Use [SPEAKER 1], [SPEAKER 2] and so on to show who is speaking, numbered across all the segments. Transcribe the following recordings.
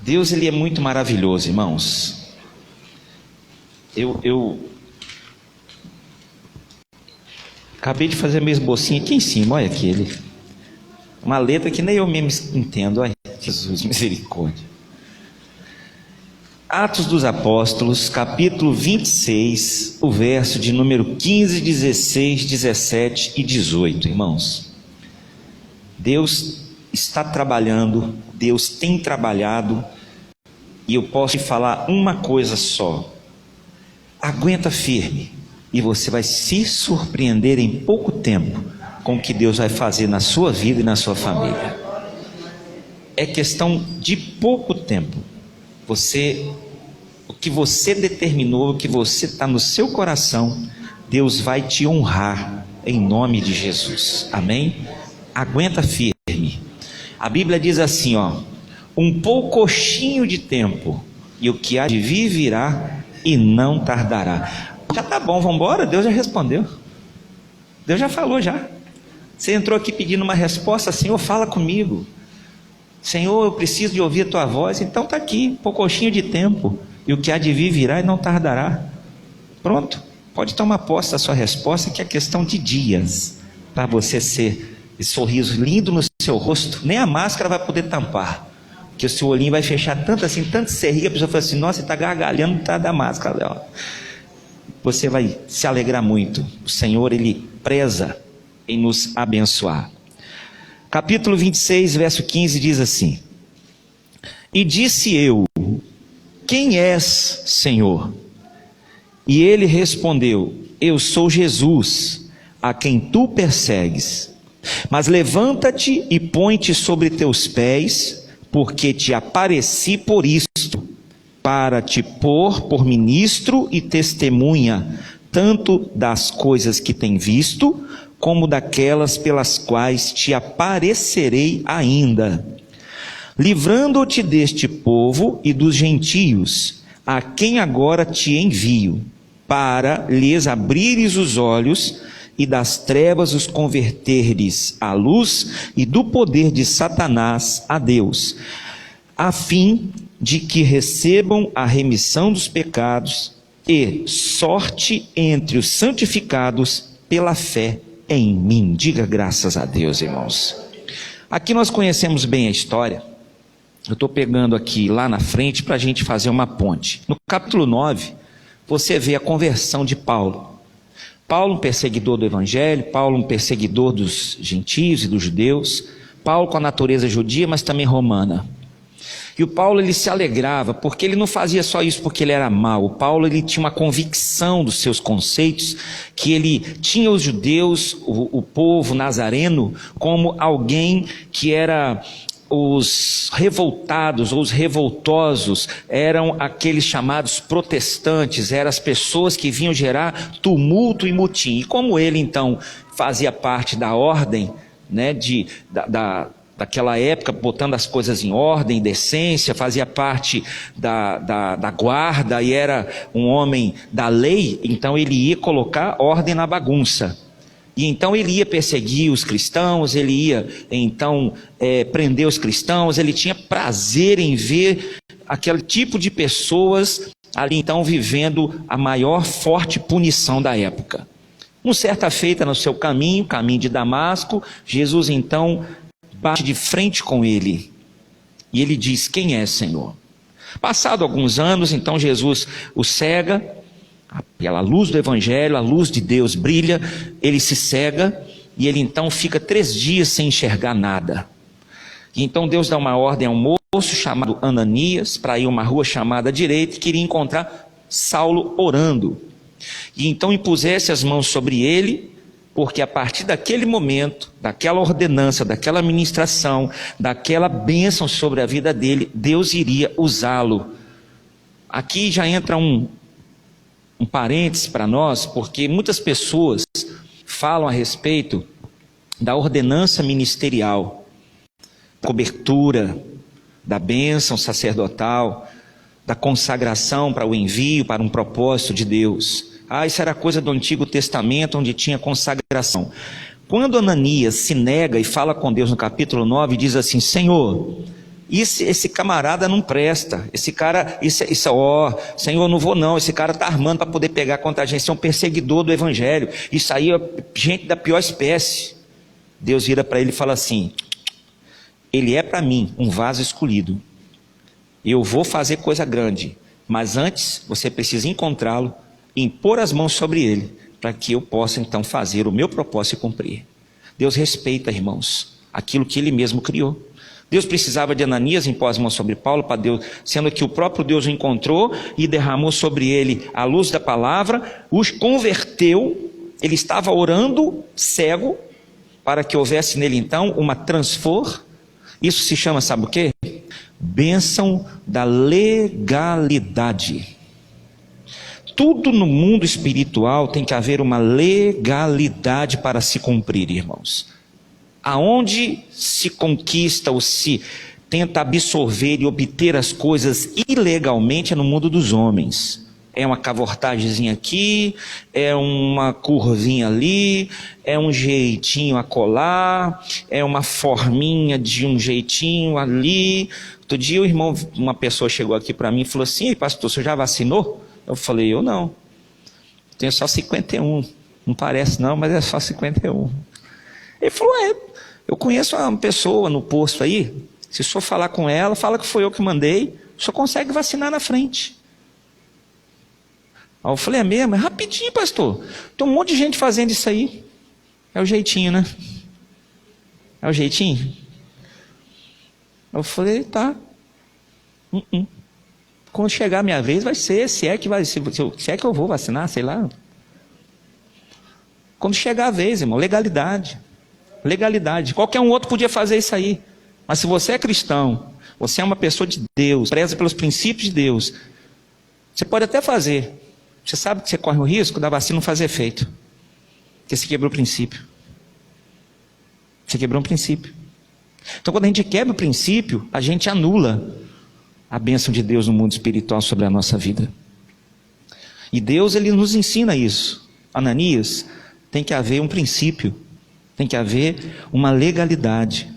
[SPEAKER 1] Deus, ele é muito maravilhoso, irmãos. Eu acabei de fazer meu esbocinho aqui em cima, olha aquele. Uma letra que nem eu mesmo entendo, olha, Jesus, misericórdia. Atos dos Apóstolos, capítulo 26, o verso de número 15, 16, 17 e 18, irmãos. Deus está trabalhando, Deus tem trabalhado, e eu posso te falar uma coisa só: aguenta firme, e você vai se surpreender em pouco tempo com o que Deus vai fazer na sua vida e na sua família. É questão de pouco tempo. O que você determinou, o que você está no seu coração, Deus vai te honrar em nome de Jesus, amém? Aguenta firme. A Bíblia diz assim, um poucochinho de tempo, e o que há de vir virá e não tardará. Já tá bom, vamos embora, Deus já respondeu, Deus já falou já. Você entrou aqui pedindo uma resposta, Senhor, fala comigo, Senhor, eu preciso de ouvir a tua voz. Então está aqui, um pouquinho de tempo, e o que há de vir virá e não tardará. Pronto, pode tomar posse da sua resposta, que é questão de dias, para você ser esse sorriso lindo no seu rosto. Nem a máscara vai poder tampar, porque o seu olhinho vai fechar tanto assim, tanto se rir, a pessoa fala assim, nossa, você está gargalhando por trás da máscara. Você vai se alegrar muito. O Senhor, ele preza em nos abençoar. Capítulo 26, verso 15 diz assim: e disse eu, quem és, Senhor? E ele respondeu, eu sou Jesus, a quem tu persegues. Mas levanta-te e põe-te sobre teus pés, porque te apareci por isto, para te pôr por ministro e testemunha, tanto das coisas que tem visto, como daquelas pelas quais te aparecerei ainda, livrando-te deste povo e dos gentios, a quem agora te envio, para lhes abrires os olhos e das trevas os converteres à luz e do poder de Satanás a Deus, a fim de que recebam a remissão dos pecados e sorte entre os santificados pela fé em mim. Diga graças a Deus, irmãos. Aqui nós conhecemos bem a história. Eu estou pegando aqui lá na frente para a gente fazer uma ponte. No capítulo 9, você vê a conversão de Paulo. Paulo, um perseguidor do evangelho, Paulo, um perseguidor dos gentios e dos judeus, Paulo com a natureza judia, mas também romana. E o Paulo, ele se alegrava, porque ele não fazia só isso porque ele era mau. O Paulo, ele tinha uma convicção dos seus conceitos, que ele tinha os judeus, o povo nazareno, como alguém que era os revoltados ou os revoltosos, eram aqueles chamados protestantes, eram as pessoas que vinham gerar tumulto e motim. E como ele então fazia parte da ordem, né, daquela época, botando as coisas em ordem, decência, fazia parte da guarda e era um homem da lei, então ele ia colocar ordem na bagunça. E então ele ia perseguir os cristãos, ele ia então prender os cristãos, ele tinha prazer em ver aquele tipo de pessoas ali então vivendo a maior forte punição da época. Uma certa feita no seu caminho de Damasco, Jesus então bate de frente com ele, e ele diz, quem é, Senhor? Passado alguns anos, então Jesus o cega, pela luz do evangelho, a luz de Deus brilha, ele se cega, e ele então fica 3 dias sem enxergar nada. E então Deus dá uma ordem a um moço chamado Ananias, para ir a uma rua chamada direita, e queria encontrar Saulo orando, e então impusesse as mãos sobre ele, porque a partir daquele momento, daquela ordenança, daquela ministração, daquela bênção sobre a vida dele, Deus iria usá-lo. Aqui já entra um parênteses para nós, porque muitas pessoas falam a respeito da ordenança ministerial, da cobertura, da bênção sacerdotal, da consagração para o envio, para um propósito de Deus. Isso era coisa do Antigo Testamento, onde tinha consagração. Quando Ananias se nega e fala com Deus no capítulo 9, diz assim, Senhor, esse camarada não presta, esse cara, Senhor, eu não vou não, esse cara está armando para poder pegar contra a gente, isso é um perseguidor do evangelho, isso aí é gente da pior espécie. Deus vira para ele e fala assim: ele é para mim um vaso escolhido, eu vou fazer coisa grande, mas antes você precisa encontrá-lo e impor as mãos sobre ele, para que eu possa então fazer o meu propósito e cumprir. Deus respeita, irmãos, aquilo que ele mesmo criou. Deus precisava de Ananias impor as mãos sobre Paulo, para Deus, sendo que o próprio Deus o encontrou e derramou sobre ele a luz da palavra, os converteu. Ele estava orando cego, para que houvesse nele então uma isso se chama, sabe o quê? Bênção da legalidade. Tudo no mundo espiritual tem que haver uma legalidade para se cumprir, irmãos. Aonde se conquista ou se tenta absorver e obter as coisas ilegalmente é no mundo dos homens. É uma cavortagemzinha aqui, é uma curvinha ali, é um jeitinho acolá, é uma forminha de um jeitinho ali. Outro dia uma pessoa chegou aqui para mim e falou assim: ei, pastor, você já vacinou? Eu falei: eu não, tenho só 51, não parece não, mas é só 51. Ele falou: eu conheço uma pessoa no posto aí, se o senhor falar com ela, fala que foi eu que mandei, o senhor consegue vacinar na frente. Aí eu falei: é mesmo? É rapidinho, pastor, tem um monte de gente fazendo isso aí. É o jeitinho, né? É o jeitinho? Eu falei: tá. Quando chegar a minha vez vai ser, se é que eu vou vacinar, sei lá. Quando chegar a vez, irmão, legalidade. Qualquer um outro podia fazer isso aí, mas se você é cristão, você é uma pessoa de Deus, preza pelos princípios de Deus, você pode até fazer. Você sabe que você corre o risco da vacina não fazer efeito, porque você quebrou o princípio. Você quebrou um princípio. Então, quando a gente quebra o princípio, a gente anula a bênção de Deus no mundo espiritual sobre a nossa vida. E Deus, ele nos ensina isso. Ananias, tem que haver um princípio, tem que haver uma legalidade.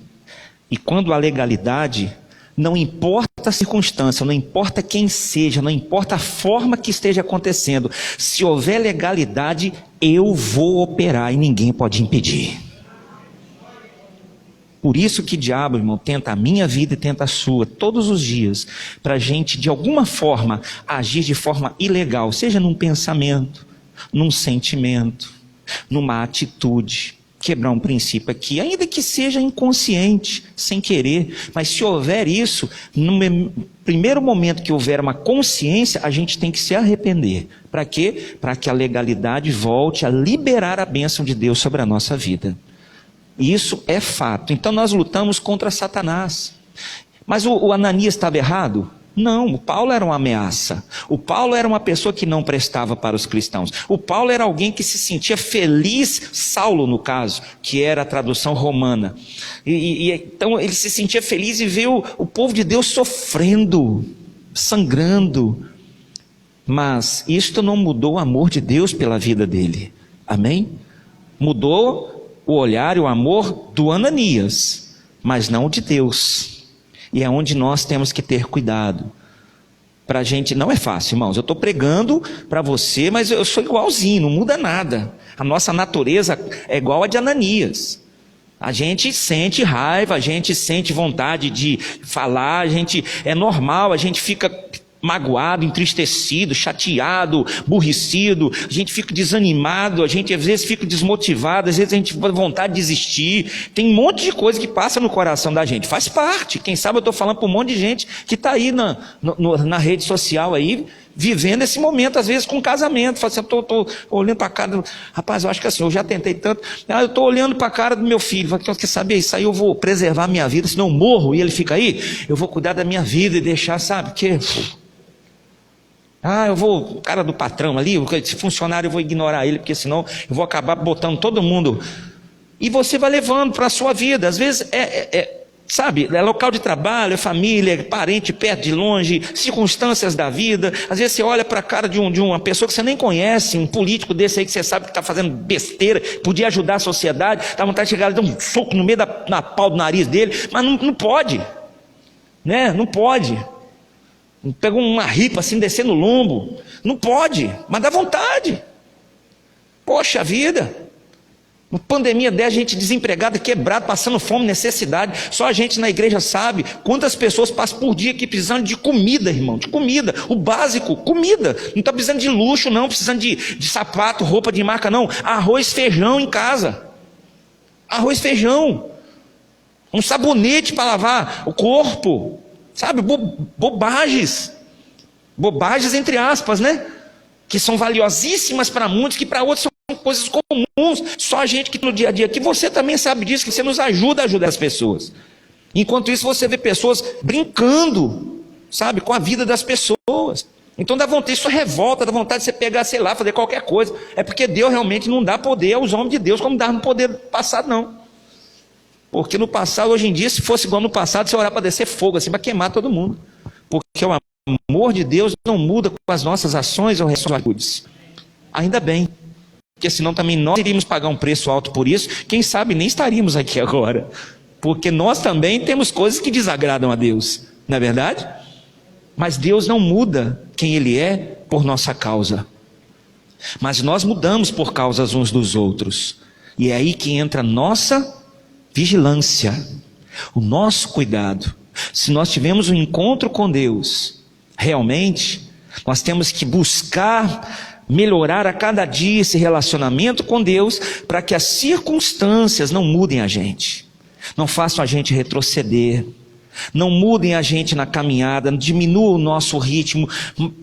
[SPEAKER 1] E quando há legalidade, não importa a circunstância, não importa quem seja, não importa a forma que esteja acontecendo, se houver legalidade, eu vou operar e ninguém pode impedir. Por isso que o diabo, irmão, tenta a minha vida e tenta a sua, todos os dias, para a gente, de alguma forma, agir de forma ilegal, seja num pensamento, num sentimento, numa atitude, quebrar um princípio aqui, ainda que seja inconsciente, sem querer, mas se houver isso, no primeiro momento que houver uma consciência, a gente tem que se arrepender. Para quê? Para que a legalidade volte a liberar a bênção de Deus sobre a nossa vida. Isso é fato. Então nós lutamos contra Satanás. Mas o Ananias estava errado? Não, o Paulo era uma ameaça. O Paulo era uma pessoa que não prestava para os cristãos. O Paulo era alguém que se sentia feliz, Saulo no caso, que era a tradução romana. Então ele se sentia feliz e viu o povo de Deus sofrendo, sangrando. Mas isto não mudou o amor de Deus pela vida dele. Amém? Mudou o olhar e o amor do Ananias, mas não o de Deus. E é onde nós temos que ter cuidado. Para a gente não é fácil, irmãos. Eu estou pregando para você, mas eu sou igualzinho, não muda nada. A nossa natureza é igual a de Ananias. A gente sente raiva, a gente sente vontade de falar, é normal, a gente fica magoado, entristecido, chateado, aborrecido, a gente fica desanimado, a gente às vezes fica desmotivado, às vezes a gente tem vontade de desistir, tem um monte de coisa que passa no coração da gente, faz parte. Quem sabe eu estou falando para um monte de gente que está aí na rede social aí, vivendo esse momento, às vezes com casamento, fala assim: eu estou olhando para a cara, rapaz, eu acho que assim, eu já tentei tanto, eu estou olhando para a cara do meu filho, quer saber, isso aí eu vou preservar a minha vida, senão eu morro e ele fica aí, eu vou cuidar da minha vida e deixar, sabe, o cara do patrão ali, esse funcionário eu vou ignorar ele, porque senão eu vou acabar botando todo mundo. E você vai levando para a sua vida, às vezes sabe, é local de trabalho, é família, é parente perto, de longe, circunstâncias da vida. Às vezes você olha para a cara de uma pessoa que você nem conhece, um político desse aí que você sabe que está fazendo besteira, podia ajudar a sociedade, dá vontade de chegar e dar um soco no meio na pau do nariz dele, mas não pode. né? Não pode. Pega uma ripa assim, descer no lombo. Não pode, mas dá vontade. Poxa vida. Uma pandemia dessa, gente desempregada, quebrada, passando fome, necessidade. Só a gente na igreja sabe quantas pessoas passam por dia aqui precisando de comida, irmão. De comida, o básico, comida. Não está precisando de luxo, não. Precisando de sapato, roupa de marca, não. Arroz, feijão em casa. Arroz, feijão. Um sabonete para lavar o corpo. Sabe, bobagens. Bobagens entre aspas, né? Que são valiosíssimas para muitos, que para outros são coisas comuns. Só a gente que no dia a dia, que você também sabe disso, que você nos ajuda a ajudar as pessoas. Enquanto isso você vê pessoas brincando, sabe, com a vida das pessoas. Então dá vontade, isso revolta, dá vontade de você pegar, sei lá, fazer qualquer coisa. É porque Deus realmente não dá poder aos homens de Deus, como dava no poder passado, não. Porque no passado, hoje em dia, se fosse igual no passado, você orar para descer fogo, assim, para queimar todo mundo. Porque o amor de Deus não muda com as nossas ações ou atitudes. Ainda bem. Porque senão também nós iríamos pagar um preço alto por isso. Quem sabe nem estaríamos aqui agora. Porque nós também temos coisas que desagradam a Deus. Não é verdade? Mas Deus não muda quem Ele é por nossa causa. Mas nós mudamos por causas uns dos outros. E é aí que entra a nossa vigilância, o nosso cuidado. Se nós tivermos um encontro com Deus, realmente, nós temos que buscar melhorar a cada dia esse relacionamento com Deus, para que as circunstâncias não mudem a gente, não façam a gente retroceder, não mudem a gente na caminhada, diminuam o nosso ritmo,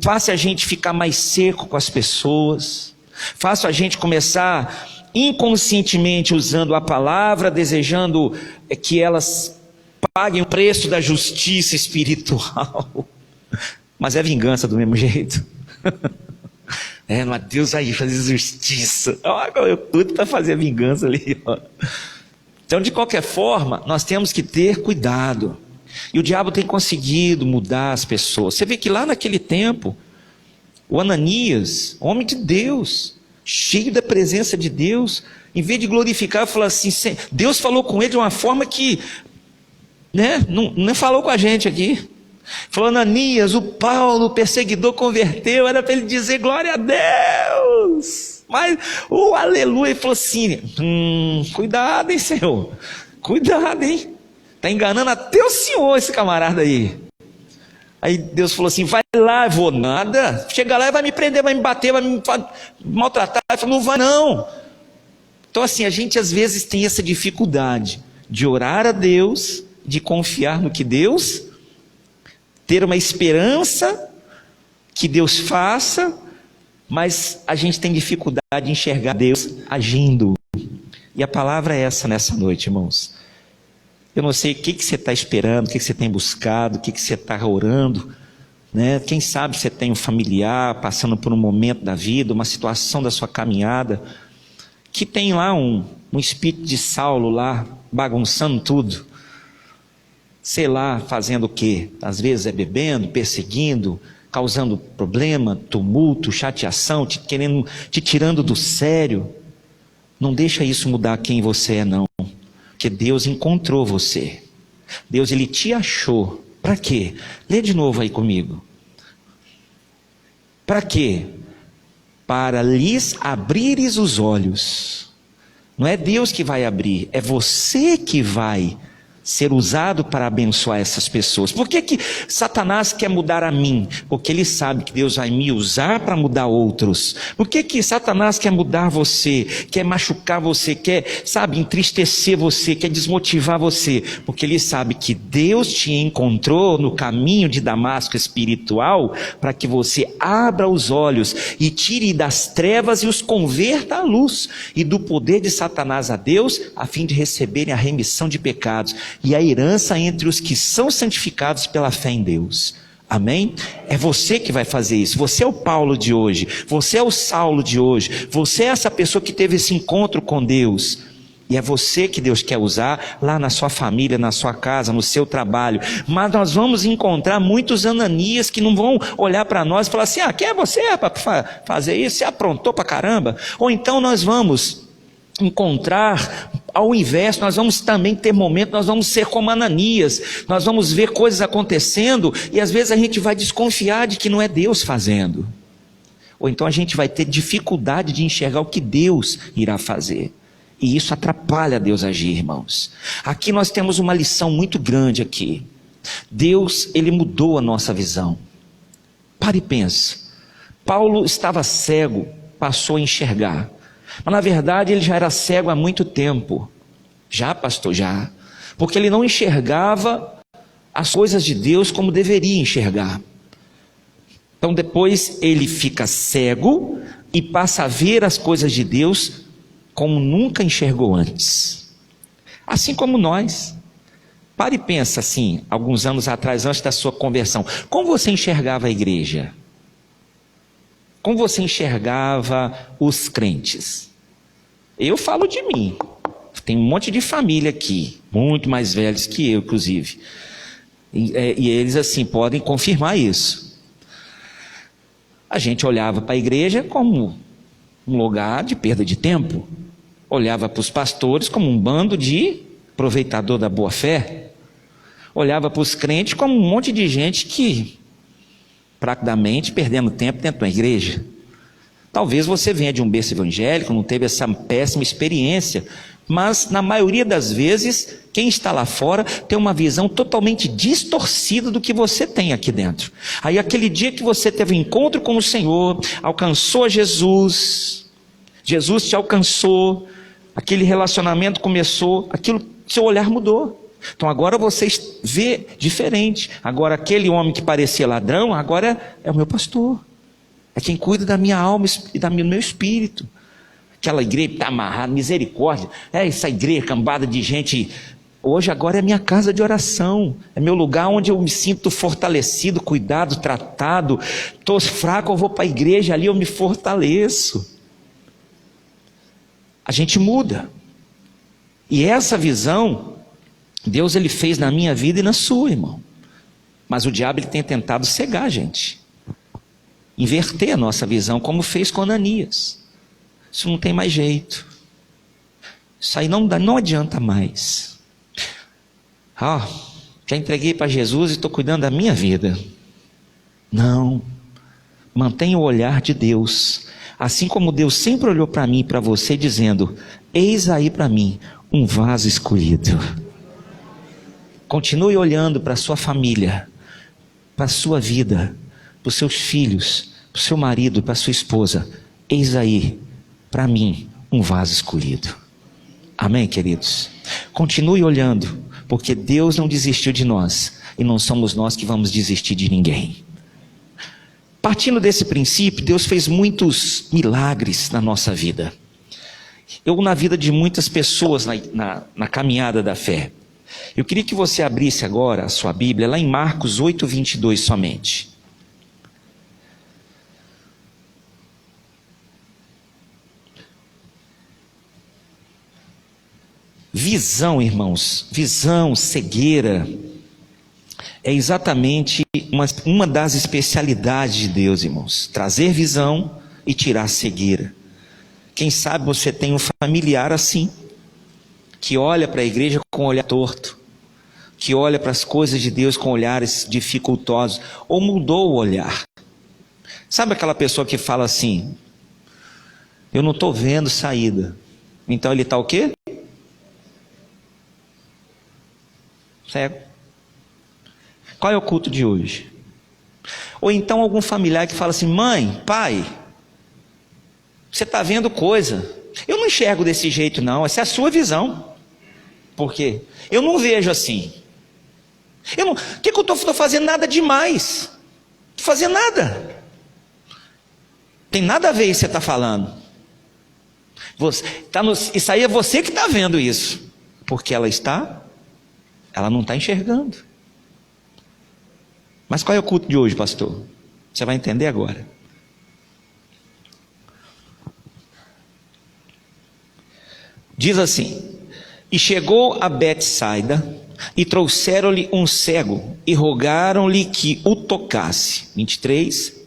[SPEAKER 1] faça a gente ficar mais seco com as pessoas, faça a gente começar inconscientemente usando a palavra, desejando que elas paguem o preço da justiça espiritual, mas é vingança do mesmo jeito. Não há Deus aí fazer justiça, eu tudo para fazer a vingança ali, ó. Então, de qualquer forma, nós temos que ter cuidado, e o diabo tem conseguido mudar as pessoas. Você vê que lá naquele tempo, o Ananias, homem de Deus, cheio da presença de Deus, em vez de glorificar, falou assim, Deus falou com ele de uma forma que, né, não falou com a gente aqui. Falou, Ananias, o Paulo, o perseguidor, converteu, era para ele dizer glória a Deus, mas o aleluia, ele falou assim, cuidado, hein, Senhor, cuidado, hein, está enganando até o Senhor esse camarada aí. Aí Deus falou assim, vai lá, eu vou nada, chega lá e vai me prender, vai me bater, vai me maltratar. Ele falou, não vai não. Então assim, a gente às vezes tem essa dificuldade de orar a Deus, de confiar no que Deus, ter uma esperança que Deus faça, mas a gente tem dificuldade de enxergar Deus agindo. E a palavra é essa nessa noite, irmãos. Eu não sei o que você está esperando, o que você tem buscado, o que você está orando, né? Quem sabe você tem um familiar passando por um momento da vida, uma situação da sua caminhada, que tem lá um espírito de Saulo lá, bagunçando tudo, sei lá, fazendo o quê? Às vezes é bebendo, perseguindo, causando problema, tumulto, chateação, te tirando do sério. Não deixa isso mudar quem você é, não. Porque Deus encontrou você. Deus, Ele te achou. Para quê? Lê de novo aí comigo. Para quê? Para lhes abrires os olhos. Não é Deus que vai abrir, é você que vai ser usado para abençoar essas pessoas. Por que Satanás quer mudar a mim? Porque ele sabe que Deus vai me usar para mudar outros. Por que Satanás quer mudar você, quer machucar você, quer, sabe, entristecer você, quer desmotivar você? Porque ele sabe que Deus te encontrou no caminho de Damasco espiritual para que você abra os olhos e tire das trevas e os converta à luz, e do poder de Satanás a Deus, a fim de receberem a remissão de pecados e a herança entre os que são santificados pela fé em Deus. Amém? É você que vai fazer isso. Você é o Paulo de hoje, você é o Saulo de hoje, você é essa pessoa que teve esse encontro com Deus, e é você que Deus quer usar lá na sua família, na sua casa, no seu trabalho. Mas nós vamos encontrar muitos Ananias que não vão olhar para nós e falar assim, quem é você para fazer isso? Você aprontou para caramba? Ou então nós vamos encontrar, ao inverso, nós vamos também ter momentos, nós vamos ser como Ananias, nós vamos ver coisas acontecendo, e às vezes a gente vai desconfiar de que não é Deus fazendo, ou então a gente vai ter dificuldade de enxergar o que Deus irá fazer, e isso atrapalha Deus agir, irmãos. Aqui nós temos uma lição muito grande aqui. Deus, Ele mudou a nossa visão. Pare e pensa. Paulo estava cego, passou a enxergar, mas na verdade ele já era cego há muito tempo. Já, pastor? Já. Porque ele não enxergava as coisas de Deus como deveria enxergar. Então depois ele fica cego e passa a ver as coisas de Deus como nunca enxergou antes. Assim como nós. Pare e pensa assim, alguns anos atrás, antes da sua conversão, como você enxergava a igreja? Como você enxergava os crentes? Eu falo de mim. Tem um monte de família aqui, muito mais velhos que eu, inclusive. E eles assim podem confirmar isso. A gente olhava para a igreja como um lugar de perda de tempo. Olhava para os pastores como um bando de aproveitador da boa fé. Olhava para os crentes como um monte de gente que, praticamente, perdendo tempo dentro da igreja. Talvez você venha de um berço evangélico, não teve essa péssima experiência, mas na maioria das vezes, quem está lá fora tem uma visão totalmente distorcida do que você tem aqui dentro. Aí aquele dia que você teve um encontro com o Senhor, alcançou Jesus, Jesus te alcançou, aquele relacionamento começou, aquilo, seu olhar mudou. Então agora você vê diferente. Agora aquele homem que parecia ladrão, agora é o meu pastor. É quem cuida da minha alma e do meu espírito. Aquela igreja está amarrada, misericórdia. É essa igreja cambada de gente. Hoje agora é minha casa de oração. É meu lugar onde eu me sinto fortalecido, cuidado, tratado. Estou fraco, eu vou para a igreja, ali eu me fortaleço. A gente muda. E essa visão Deus ele fez na minha vida e na sua, irmão. Mas o diabo ele tem tentado cegar a gente. Inverter a nossa visão, como fez com Ananias. Isso não tem mais jeito. Isso aí não adianta mais. Já entreguei para Jesus e estou cuidando da minha vida. Não. Mantenha o olhar de Deus. Assim como Deus sempre olhou para mim e para você dizendo: eis aí para mim um vaso escolhido. Continue olhando para a sua família, para a sua vida, para os seus filhos, para o seu marido, para a sua esposa. Eis aí, para mim, um vaso escolhido. Amém, queridos? Continue olhando, porque Deus não desistiu de nós, e não somos nós que vamos desistir de ninguém. Partindo desse princípio, Deus fez muitos milagres na nossa vida. Na vida de muitas pessoas na caminhada da fé. Eu queria que você abrisse agora a sua Bíblia, lá em Marcos 8, 22 somente. Visão, irmãos, visão, cegueira, é exatamente uma das especialidades de Deus, irmãos. Trazer visão e tirar cegueira. Quem sabe você tem um familiar assim, que olha para a igreja com um olhar torto, que olha para as coisas de Deus com olhares dificultosos, ou mudou o olhar. Sabe aquela pessoa que fala assim: eu não estou vendo saída. Então ele está o quê? Cego. Qual é o culto de hoje? Ou então algum familiar que fala assim: mãe, pai, você está vendo coisa. Eu não enxergo desse jeito não, essa é a sua visão. Por quê? Eu não vejo assim. O que eu estou fazendo? Nada demais. Não estou fazendo nada. Tem nada a ver isso que você está falando. Isso aí é você que está vendo isso. Porque ela não está enxergando. Mas qual é o culto de hoje, pastor? Você vai entender agora. Diz assim: e chegou a Betsaida, e trouxeram-lhe um cego, e rogaram-lhe que o tocasse. 23.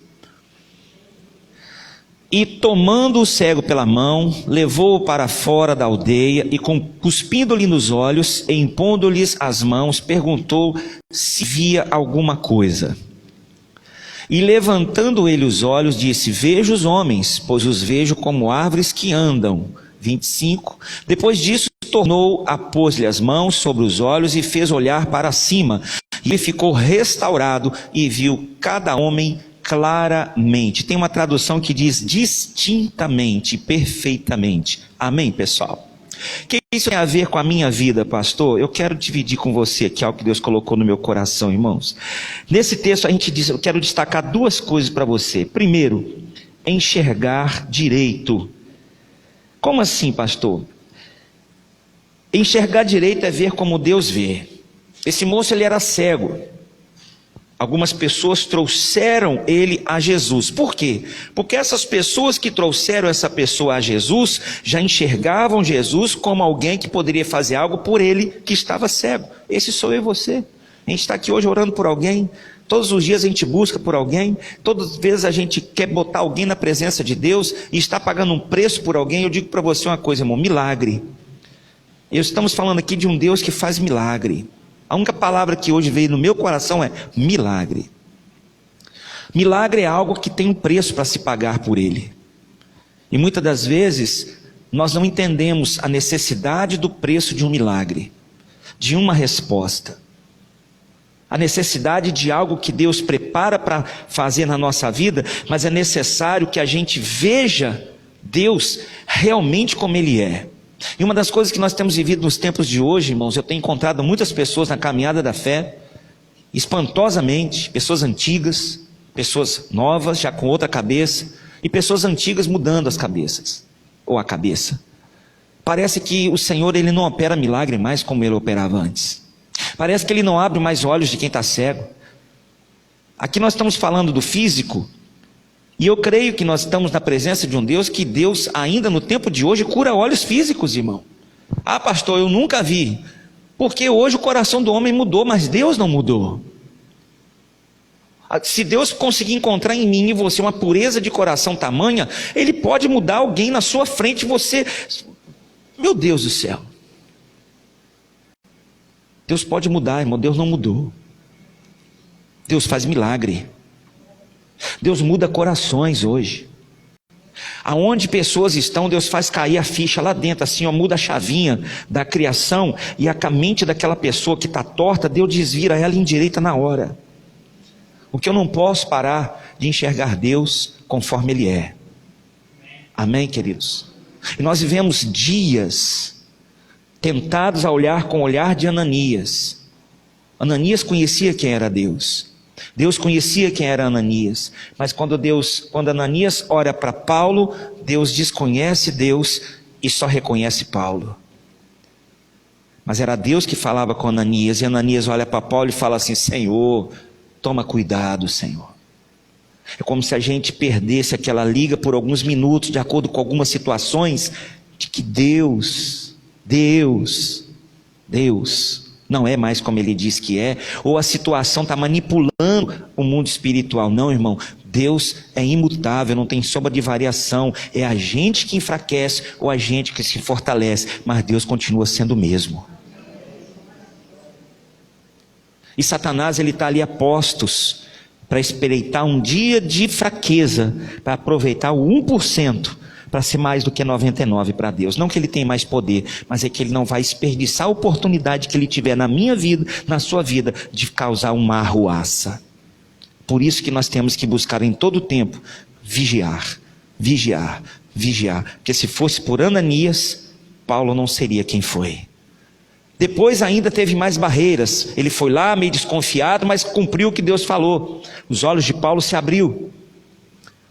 [SPEAKER 1] E tomando o cego pela mão, levou-o para fora da aldeia e, cuspindo-lhe nos olhos e impondo-lhes as mãos, perguntou se via alguma coisa. E levantando ele os olhos, disse: vejo os homens, pois os vejo como árvores que andam. 25. Depois disso, tornou a pôs-lhe as mãos sobre os olhos e fez olhar para cima. E ele ficou restaurado e viu cada homem claramente. Tem uma tradução que diz distintamente, perfeitamente. Amém, pessoal? O que isso tem a ver com a minha vida, pastor? Eu quero dividir com você aqui algo que Deus colocou no meu coração, irmãos. Nesse texto a gente diz, eu quero destacar duas coisas para você. Primeiro, enxergar direito. Como assim, pastor? Enxergar direito é ver como Deus vê. Esse moço, ele era cego. Algumas pessoas trouxeram ele a Jesus. Por quê? Porque essas pessoas que trouxeram essa pessoa a Jesus, já enxergavam Jesus como alguém que poderia fazer algo por ele que estava cego. Esse sou eu e você. A gente está aqui hoje orando por alguém. Todos os dias a gente busca por alguém. Todas as vezes a gente quer botar alguém na presença de Deus e está pagando um preço por alguém. Eu digo para você uma coisa, irmão, milagre. Estamos falando aqui de um Deus que faz milagre. A única palavra que hoje veio no meu coração é milagre. Milagre é algo que tem um preço para se pagar por ele. E muitas das vezes nós não entendemos a necessidade do preço de um milagre, de uma resposta. A necessidade de algo que Deus prepara para fazer na nossa vida, mas é necessário que a gente veja Deus realmente como Ele é. E uma das coisas que nós temos vivido nos tempos de hoje, irmãos, eu tenho encontrado muitas pessoas na caminhada da fé, espantosamente, pessoas antigas, pessoas novas, já com outra cabeça, e pessoas antigas mudando as cabeças, ou a cabeça. Parece que o Senhor, Ele não opera milagre mais como Ele operava antes. Parece que Ele não abre mais olhos de quem está cego. Aqui nós estamos falando do físico, e eu creio que nós estamos na presença de um Deus que Deus ainda no tempo de hoje cura olhos físicos, irmão. Ah, pastor, eu nunca vi. Porque hoje o coração do homem mudou, mas Deus não mudou. Se Deus conseguir encontrar em mim e você uma pureza de coração tamanha, Ele pode mudar alguém na sua frente, você... Meu Deus do céu. Deus pode mudar, irmão, Deus não mudou. Deus faz milagre. Deus muda corações hoje. Aonde pessoas estão, Deus faz cair a ficha lá dentro, assim, ó, muda a chavinha da criação, e a mente daquela pessoa que está torta, Deus desvira ela endireita na hora. O que eu não posso parar de enxergar Deus conforme Ele é. Amém, queridos? E nós vivemos dias tentados a olhar com o olhar de Ananias. Ananias conhecia quem era Deus. Deus conhecia quem era Ananias, mas quando Ananias olha para Paulo, Deus desconhece Deus e só reconhece Paulo. Mas era Deus que falava com Ananias, e Ananias olha para Paulo e fala assim: Senhor, toma cuidado, Senhor. É como se a gente perdesse aquela liga por alguns minutos, de acordo com algumas situações, de que Deus não é mais como Ele diz que é, ou a situação está manipulando o mundo espiritual. Não, irmão, Deus é imutável, não tem sombra de variação. É a gente que enfraquece ou a gente que se fortalece, mas Deus continua sendo o mesmo. E Satanás, ele está ali a postos para espreitar um dia de fraqueza, para aproveitar o 1%, para ser mais do que 99 para Deus. Não que Ele tenha mais poder, mas é que Ele não vai desperdiçar a oportunidade que Ele tiver na minha vida, na sua vida, de causar uma arruaça. Por isso que nós temos que buscar em todo tempo vigiar. Porque se fosse por Ananias, Paulo não seria quem foi. Depois ainda teve mais barreiras. Ele foi lá meio desconfiado, mas cumpriu o que Deus falou. Os olhos de Paulo se abriu.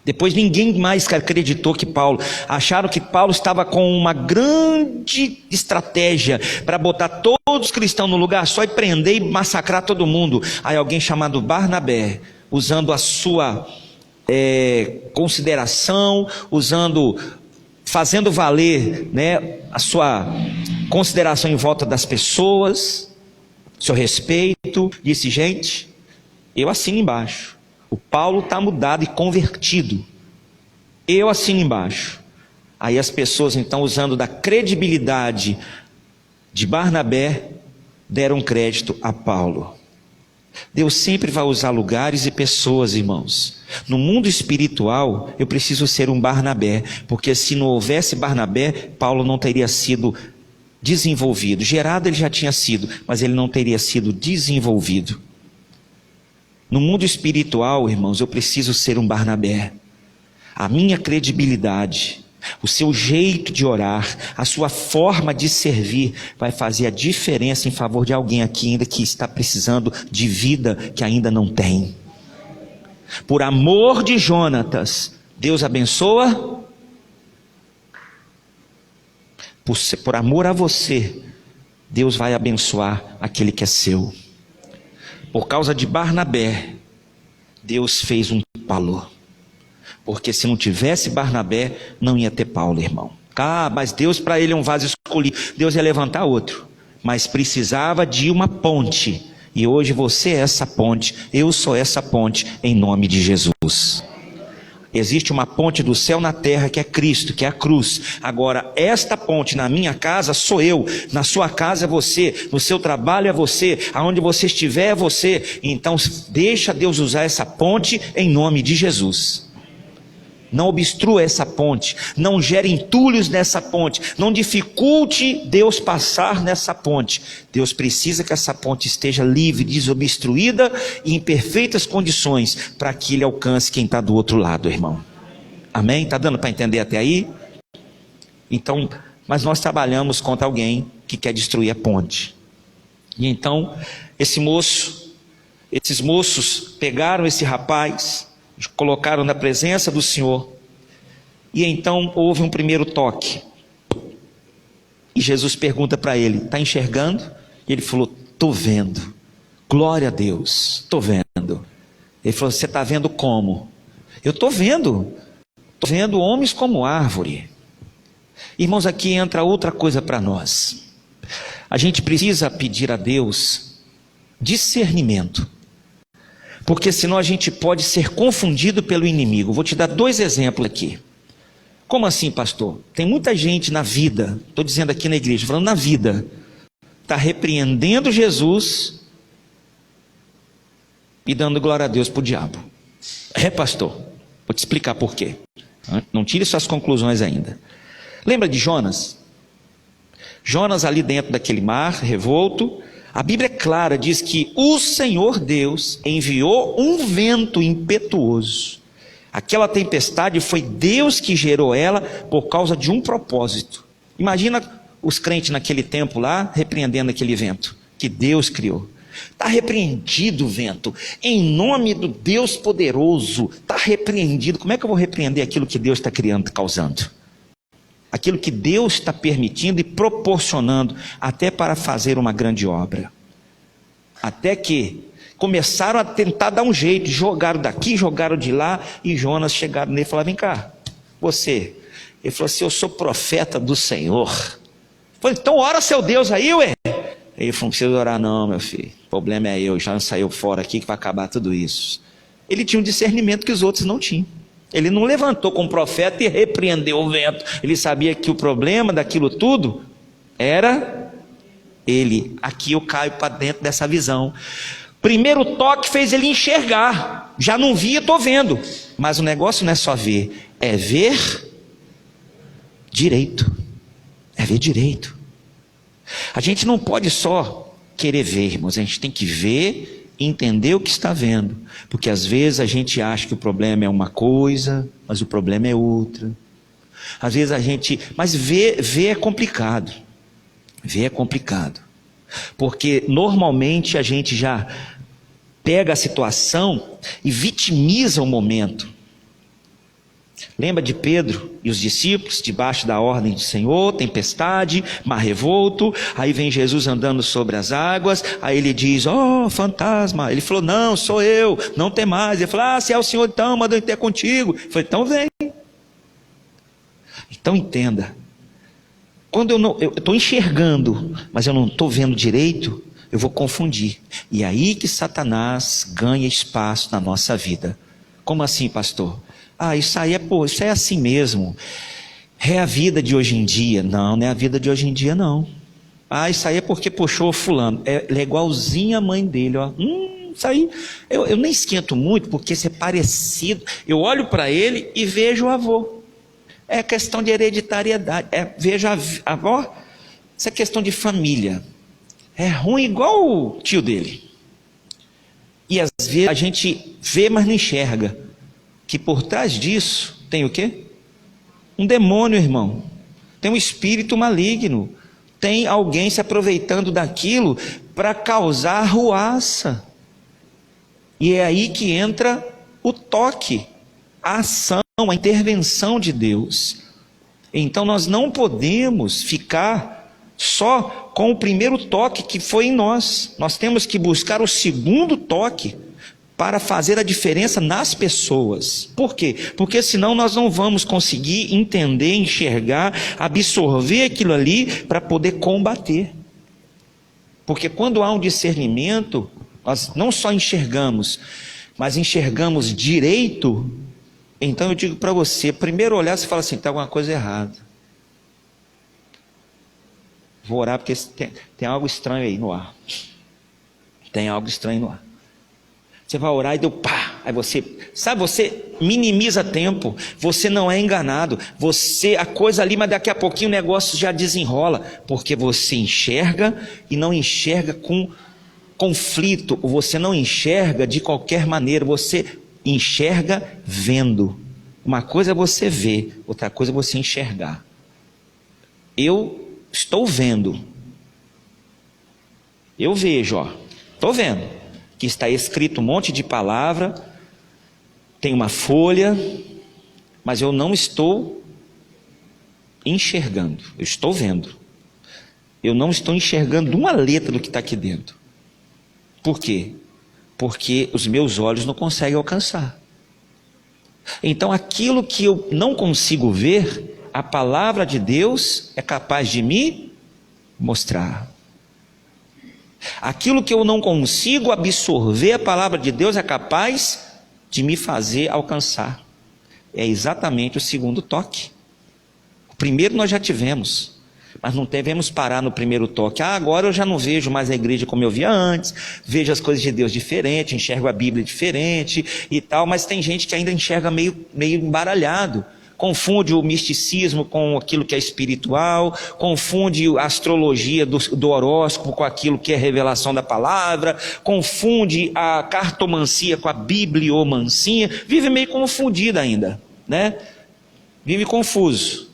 [SPEAKER 1] Depois ninguém mais acreditou que Paulo, acharam que Paulo estava com uma grande estratégia para botar todos os cristãos no lugar só e prender e massacrar todo mundo. Aí alguém chamado Barnabé, usando a sua consideração, fazendo valer, né, a sua consideração em volta das pessoas, seu respeito, disse: gente, eu assino embaixo. O Paulo está mudado e convertido. eu assino embaixo. Aí as pessoas então, usando da credibilidade de Barnabé, deram crédito a Paulo. Deus sempre vai usar lugares e pessoas, irmãos. No mundo espiritual, eu preciso ser um Barnabé, porque se não houvesse Barnabé, Paulo não teria sido desenvolvido. Gerado ele já tinha sido, mas ele não teria sido desenvolvido. No mundo espiritual, irmãos, eu preciso ser um Barnabé. A minha credibilidade, o seu jeito de orar, a sua forma de servir vai fazer a diferença em favor de alguém aqui ainda que está precisando de vida que ainda não tem. Por amor de Jonatas, Deus abençoa. Por amor a você, Deus vai abençoar aquele que é seu. Por causa de Barnabé, Deus fez um Paulo. Porque se não tivesse Barnabé, não ia ter Paulo, irmão. Mas Deus, para ele é um vaso escolhido. Deus ia levantar outro. Mas precisava de uma ponte. E hoje você é essa ponte. Eu sou essa ponte, em nome de Jesus. Existe uma ponte do céu na terra, que é Cristo, que é a cruz. Agora, esta ponte na minha casa sou eu. Na sua casa é você. No seu trabalho é você. Aonde você estiver é você. Então, deixa Deus usar essa ponte, em nome de Jesus. Não obstrua essa ponte, não gere entulhos nessa ponte, não dificulte Deus passar nessa ponte. Deus precisa que essa ponte esteja livre, desobstruída e em perfeitas condições, para que Ele alcance quem está do outro lado, irmão. Amém? Está dando para entender até aí? Então, mas nós trabalhamos contra alguém que quer destruir a ponte. E então, esses moços pegaram esse rapaz, colocaram na presença do Senhor, e então houve um primeiro toque, e Jesus pergunta para ele: está enxergando? E ele falou: estou vendo. Glória a Deus, estou vendo. Ele falou: você está vendo como? Eu estou vendo homens como árvore. Irmãos, aqui entra outra coisa para nós. A gente precisa pedir a Deus discernimento, porque senão a gente pode ser confundido pelo inimigo. Vou te dar 2 exemplos aqui. Como assim, pastor? Tem muita gente na vida, estou dizendo aqui na igreja, falando na vida, está repreendendo Jesus e dando glória a Deus para o diabo. Pastor, vou te explicar por quê. Não tire suas conclusões ainda. Lembra de Jonas? Jonas ali dentro daquele mar revolto. A Bíblia é clara, diz que o Senhor Deus enviou um vento impetuoso. Aquela tempestade foi Deus que gerou ela por causa de um propósito. Imagina os crentes naquele tempo lá, repreendendo aquele vento que Deus criou. Está repreendido o vento, em nome do Deus poderoso, está repreendido. Como é que eu vou repreender aquilo que Deus está criando, causando? Aquilo que Deus está permitindo e proporcionando, até para fazer uma grande obra. Até que começaram a tentar dar um jeito, jogaram daqui, jogaram de lá, e Jonas chegaram nele e falaram: vem cá, você. Ele falou assim: eu sou profeta do Senhor. Falei: então ora seu Deus aí, ué. Ele falou: não precisa orar não, meu filho, o problema é eu, já saiu fora aqui que vai acabar tudo isso. Ele tinha um discernimento que os outros não tinham. Ele não levantou como profeta e repreendeu o vento. Ele sabia que o problema daquilo tudo era ele. Aqui eu caio para dentro dessa visão. Primeiro toque fez ele enxergar. Já não via, estou vendo. Mas o negócio não é só ver, é ver direito. É ver direito. A gente não pode só querer ver, irmãos. A gente tem que ver, entender o que está vendo, porque às vezes a gente acha que o problema é uma coisa, mas o problema é outra. Às vezes mas ver é complicado. Ver é complicado, porque normalmente a gente já pega a situação e vitimiza o momento. Lembra de Pedro e os discípulos, debaixo da ordem do Senhor, tempestade, mar revolto, aí vem Jesus andando sobre as águas, aí ele diz: oh, fantasma. Ele falou: não, sou eu, não tem mais. Ele falou: se é o Senhor, então manda eu ter contigo. Ele falou: então vem. Então entenda, quando eu estou enxergando, mas eu não estou vendo direito, eu vou confundir, e é aí que Satanás ganha espaço na nossa vida. Como assim, pastor? Ah, isso aí isso é assim mesmo. É a vida de hoje em dia. Não, não é a vida de hoje em dia, não. Ah, isso aí é porque puxou fulano. Ele é igualzinho a mãe dele, ó. Isso aí, eu nem esquento muito, porque isso é parecido. Eu olho para ele e vejo o avô. É questão de hereditariedade. Vejo a avó, isso é questão de família. É ruim igual o tio dele. E às vezes a gente vê, mas não enxerga. Que por trás disso tem o quê? Um demônio, irmão. Tem um espírito maligno. Tem alguém se aproveitando daquilo para causar arruaça. E é aí que entra o toque, a ação, a intervenção de Deus. Então nós não podemos ficar só com o primeiro toque que foi em nós. Nós temos que buscar o segundo toque para fazer a diferença nas pessoas. Por quê? Porque senão nós não vamos conseguir entender, enxergar, absorver aquilo ali para poder combater. Porque quando há um discernimento, nós não só enxergamos, mas enxergamos direito. Então eu digo para você, primeiro olhar, você fala assim, tem alguma coisa errada. Vou orar porque tem algo estranho aí no ar. Tem algo estranho no ar. Você vai orar e deu pá. Aí você minimiza tempo. Você não é enganado. A coisa ali, mas daqui a pouquinho o negócio já desenrola. Porque você enxerga e não enxerga com conflito. Você não enxerga de qualquer maneira. Você enxerga vendo. Uma coisa é você ver, outra coisa é você enxergar. Eu estou vendo. Eu vejo, estou vendo. Que está escrito um monte de palavra, tem uma folha, mas eu não estou enxergando, eu estou vendo. Eu não estou enxergando uma letra do que está aqui dentro. Por quê? Porque os meus olhos não conseguem alcançar. Então aquilo que eu não consigo ver, a palavra de Deus é capaz de me mostrar. Aquilo que eu não consigo absorver, a palavra de Deus é capaz de me fazer alcançar. É exatamente o segundo toque. O primeiro nós já tivemos, mas não devemos parar no primeiro toque. Agora eu já não vejo mais a igreja como eu via antes, vejo as coisas de Deus diferente, enxergo a Bíblia diferente e tal, mas tem gente que ainda enxerga meio embaralhado. Confunde o misticismo com aquilo que é espiritual, confunde a astrologia do horóscopo com aquilo que é revelação da palavra, confunde a cartomancia com a bibliomancia, vive meio confundido ainda, né? Vive confuso.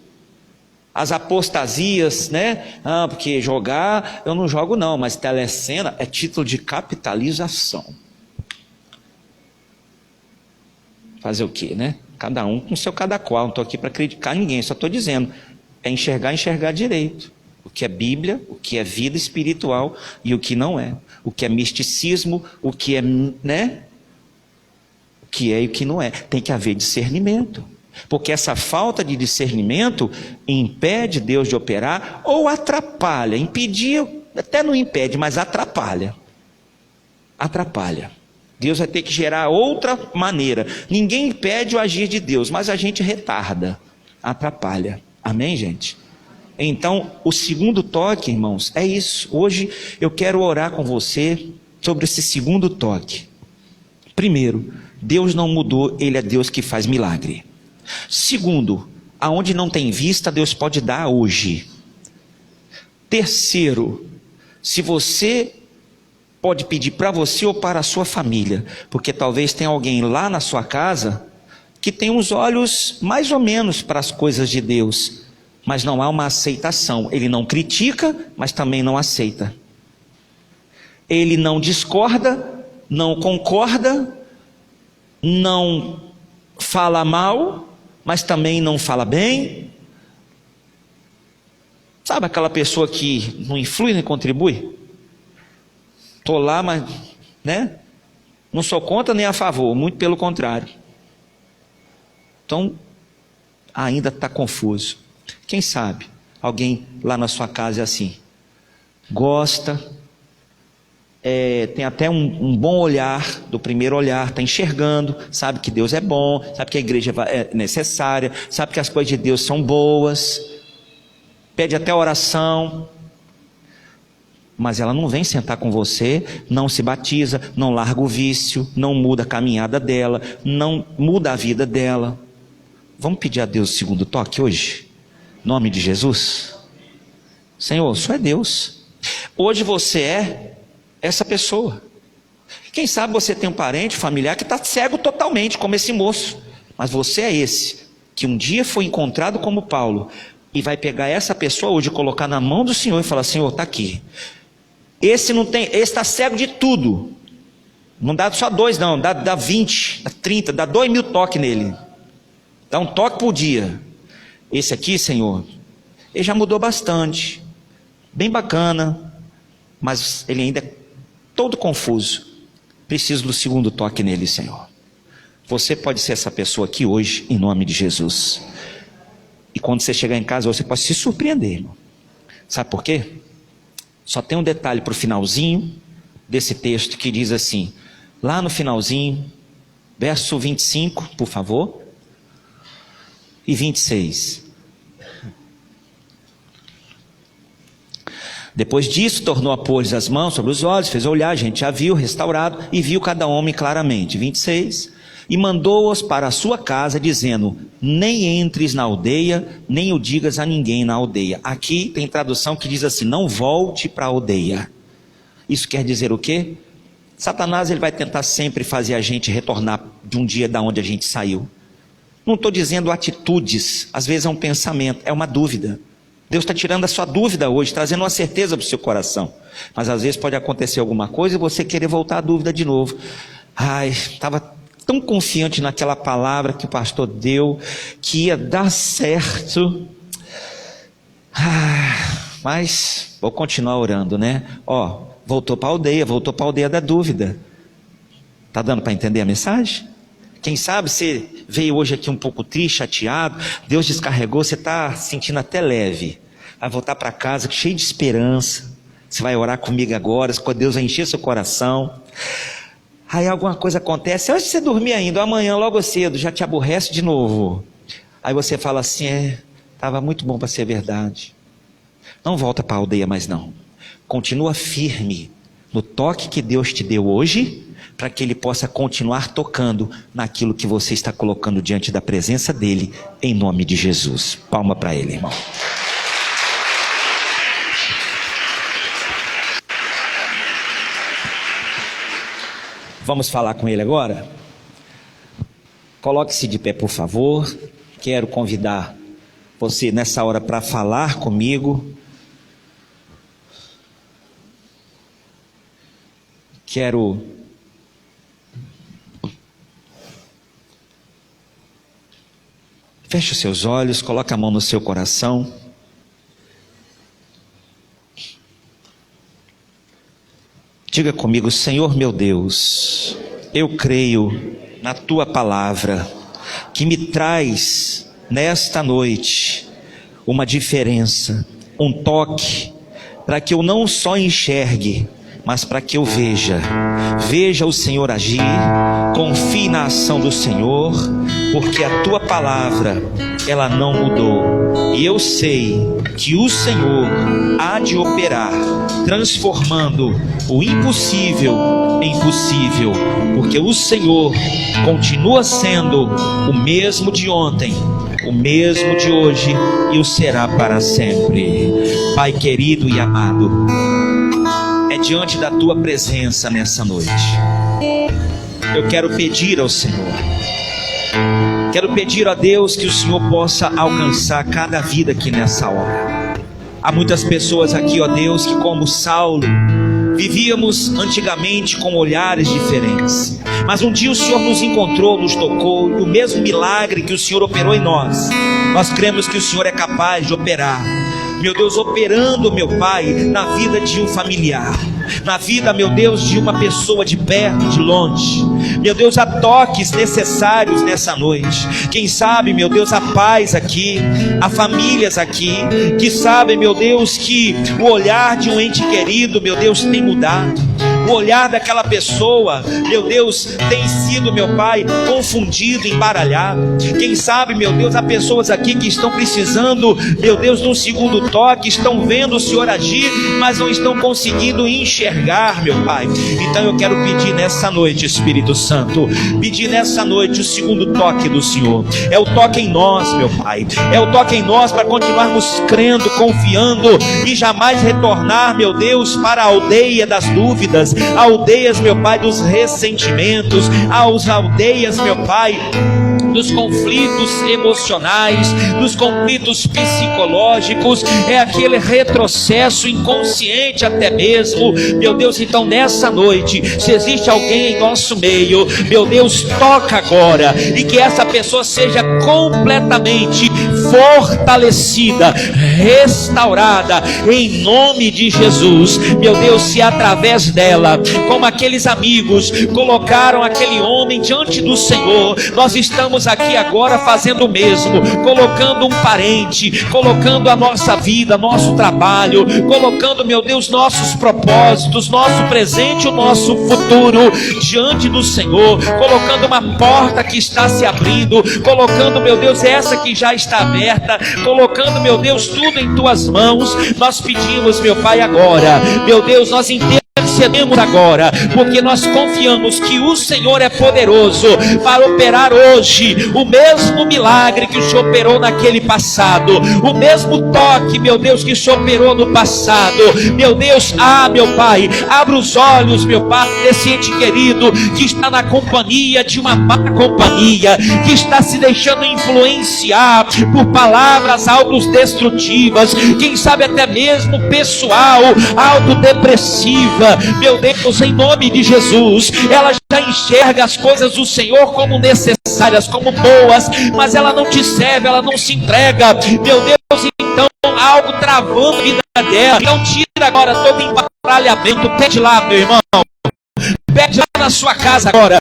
[SPEAKER 1] As apostasias, né? Porque jogar, eu não jogo não, mas telecena é título de capitalização. Fazer o quê, né? Cada um com seu cada qual, não estou aqui para criticar ninguém, só estou dizendo, é enxergar direito, o que é Bíblia, o que é vida espiritual e o que não é, o que é misticismo, o que é, né? O que é e o que não é, tem que haver discernimento, porque essa falta de discernimento impede Deus de operar ou atrapalha, impedir, até não impede, mas atrapalha. Deus vai ter que gerar outra maneira. Ninguém impede o agir de Deus, mas a gente retarda, atrapalha. Amém, gente? Então, o segundo toque, irmãos, é isso. Hoje eu quero orar com você sobre esse segundo toque. Primeiro, Deus não mudou, Ele é Deus que faz milagre. Segundo, aonde não tem vista, Deus pode dar hoje. Terceiro, se você pode pedir para você ou para a sua família, porque talvez tenha alguém lá na sua casa que tem os olhos mais ou menos para as coisas de Deus, mas não há uma aceitação. Ele não critica, mas também não aceita. Ele não discorda, não concorda, não fala mal, mas também não fala bem. Sabe aquela pessoa que não influi nem contribui? Estou lá, mas, né? Não sou contra nem a favor, muito pelo contrário. Então, ainda está confuso. Quem sabe, alguém lá na sua casa é assim. Gosta, tem até um bom olhar, do primeiro olhar, está enxergando, sabe que Deus é bom, sabe que a igreja é necessária, sabe que as coisas de Deus são boas, pede até oração, mas ela não vem sentar com você, não se batiza, não larga o vício, não muda a caminhada dela, não muda a vida dela. Vamos pedir a Deus o segundo toque hoje? Em nome de Jesus? Senhor, só é Deus. Hoje você é essa pessoa. Quem sabe você tem um parente, familiar que está cego totalmente, como esse moço, mas você é esse, que um dia foi encontrado como Paulo, e vai pegar essa pessoa hoje, colocar na mão do Senhor e falar: Senhor, está aqui. Esse está cego de tudo. Não dá só 2 não, dá 20, dá 30, dá 2.000 toques nele. Dá um toque por dia. Esse aqui, Senhor, ele já mudou bastante, bem bacana, mas ele ainda é todo confuso. Preciso do segundo toque nele, Senhor. Você pode ser essa pessoa aqui hoje, em nome de Jesus. E quando você chegar em casa, você pode se surpreender, irmão. Sabe por quê? Só tem um detalhe para o finalzinho desse texto, que diz assim, lá no finalzinho, verso 25, por favor, e 26. Depois disso, tornou a pôr-lhes as mãos sobre os olhos, fez olhar, a gente já viu, restaurado, e viu cada homem claramente. 26. E mandou-os para a sua casa, dizendo: nem entres na aldeia, nem o digas a ninguém na aldeia. Aqui tem tradução que diz assim: não volte para a aldeia. Isso quer dizer o quê? Satanás, ele vai tentar sempre fazer a gente retornar de um dia da onde a gente saiu. Não estou dizendo atitudes, às vezes é um pensamento, é uma dúvida. Deus está tirando a sua dúvida hoje, trazendo uma certeza para o seu coração. Mas às vezes pode acontecer alguma coisa e você querer voltar à dúvida de novo. Ai, estava tão confiante naquela palavra que o pastor deu, que ia dar certo. Mas vou continuar orando, né? Voltou para a aldeia da dúvida. Está dando para entender a mensagem? Quem sabe você veio hoje aqui um pouco triste, chateado, Deus descarregou, você está sentindo até leve. Vai voltar para casa cheio de esperança. Você vai orar comigo agora, Deus vai encher seu coração. Aí alguma coisa acontece, hoje você dormir ainda, amanhã logo cedo já te aborrece de novo. Aí você fala assim: estava muito bom para ser verdade. Não volta para a aldeia mais não. Continua firme no toque que Deus te deu hoje, para que Ele possa continuar tocando naquilo que você está colocando diante da presença dEle, em nome de Jesus. Palma para Ele, irmão. Vamos falar com Ele agora? Coloque-se de pé, por favor. Quero convidar você nessa hora para falar comigo. Feche os seus olhos, coloque a mão no seu coração. Diga comigo: Senhor meu Deus, eu creio na Tua palavra, que me traz nesta noite uma diferença, um toque, para que eu não só enxergue, mas para que eu veja o Senhor agir, confie na ação do Senhor, porque a Tua palavra, ela não mudou, e eu sei que o Senhor há de operar, transformando o impossível em possível, porque o Senhor continua sendo o mesmo de ontem, o mesmo de hoje, e o será para sempre. Pai querido e amado, diante da Tua presença nessa noite, eu quero pedir ao Senhor, quero pedir a Deus que o Senhor possa alcançar cada vida aqui nessa hora. Há muitas pessoas aqui, ó Deus, que como Saulo, vivíamos antigamente com olhares diferentes, mas um dia o Senhor nos encontrou, nos tocou, e o mesmo milagre que o Senhor operou em nós cremos que o Senhor é capaz de operar, meu Deus, operando, meu Pai, na vida de um familiar, na vida, meu Deus, de uma pessoa de perto, de longe. Meu Deus, há toques necessários nessa noite. Quem sabe, meu Deus, há pais aqui, há famílias aqui, que sabem, meu Deus, que o olhar de um ente querido, meu Deus, tem mudado. o olhar daquela pessoa, meu Deus, tem sido, meu Pai, confundido, embaralhado. Quem sabe, meu Deus, há pessoas aqui que estão precisando, meu Deus, de um segundo toque, estão vendo o Senhor agir, mas não estão conseguindo enxergar, meu Pai. Então eu quero pedir nessa noite, Espírito Santo, pedir nessa noite o segundo toque do Senhor. É o toque em nós, meu Pai, é o toque em nós para continuarmos crendo, confiando e jamais retornar, meu Deus, para a aldeia das dúvidas, aldeias, meu Pai, dos ressentimentos, às aldeias, meu Pai, dos conflitos emocionais, dos conflitos psicológicos, é aquele retrocesso inconsciente até mesmo, meu Deus. Então nessa noite, se existe alguém em nosso meio, meu Deus, toca agora, e que essa pessoa seja completamente fortalecida, restaurada, em nome de Jesus, meu Deus. Se através dela, como aqueles amigos colocaram aquele homem diante do Senhor, nós estamos aqui agora fazendo o mesmo, colocando um parente, colocando a nossa vida, nosso trabalho, colocando, meu Deus, nossos propósitos, nosso presente, o nosso futuro diante do Senhor, colocando uma porta que está se abrindo, colocando, meu Deus, essa que já está aberta, colocando, meu Deus, tudo em tuas mãos. Nós pedimos, meu Pai, agora, meu Deus, nós intercedemos agora, porque nós confiamos que o Senhor é poderoso para operar hoje o mesmo milagre que o Senhor operou naquele passado, o mesmo toque, meu Deus, que o Senhor operou no passado, meu Deus. Meu Pai, abra os olhos, meu Pai, desse ente querido que está na companhia de uma má companhia, que está se deixando influenciar por palavras autodestrutivas, quem sabe até mesmo pessoal, autodepressiva. Meu Deus, em nome de Jesus, ela já enxerga as coisas do Senhor como necessárias, como boas, mas ela não te serve, ela não se entrega, meu Deus. Então algo travando a vida dela. Então tira agora todo embaralhamento. Pede lá, meu irmão, pede lá na sua casa agora,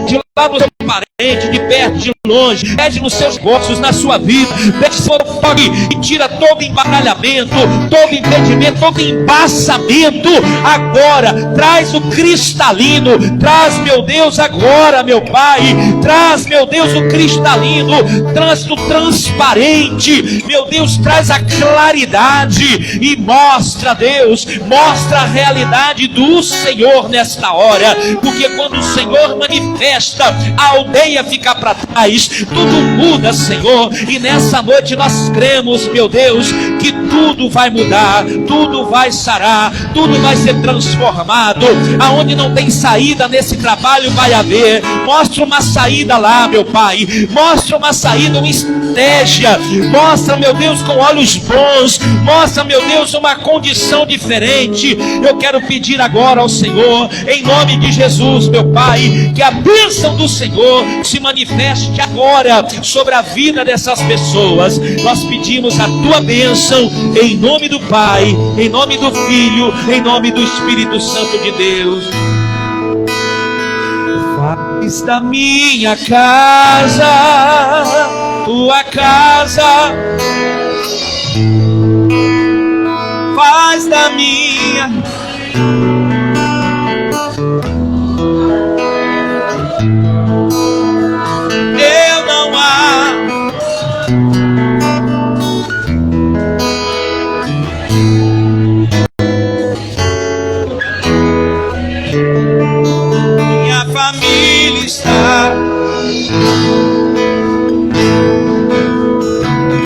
[SPEAKER 1] de lá no seu parente, de perto, de longe, pede nos seus negócios, na sua vida, pede seu toque e tira todo embaralhamento, todo impedimento, todo embaçamento agora. Traz o cristalino, traz, meu Deus, agora, meu Pai, traz, meu Deus, o cristalino, traz o transparente, meu Deus, traz a claridade e mostra, Deus, mostra a realidade do Senhor nesta hora, porque quando o Senhor manifesta, a aldeia fica para trás, tudo muda, Senhor. E nessa noite nós cremos, meu Deus, que tudo vai mudar, tudo vai sarar, tudo vai ser transformado. Aonde não tem saída nesse trabalho, vai haver. Mostra uma saída lá, meu Pai, mostra uma saída, uma estratégia, mostra, meu Deus, com olhos bons, mostra, meu Deus, uma condição diferente. Eu quero pedir agora ao Senhor, em nome de Jesus, meu Pai, que a bênção do Senhor se manifeste agora sobre a vida dessas pessoas. Nós pedimos a tua bênção em nome do Pai, em nome do Filho, em nome do Espírito Santo de Deus. Faz da minha casa tua casa, faz da minha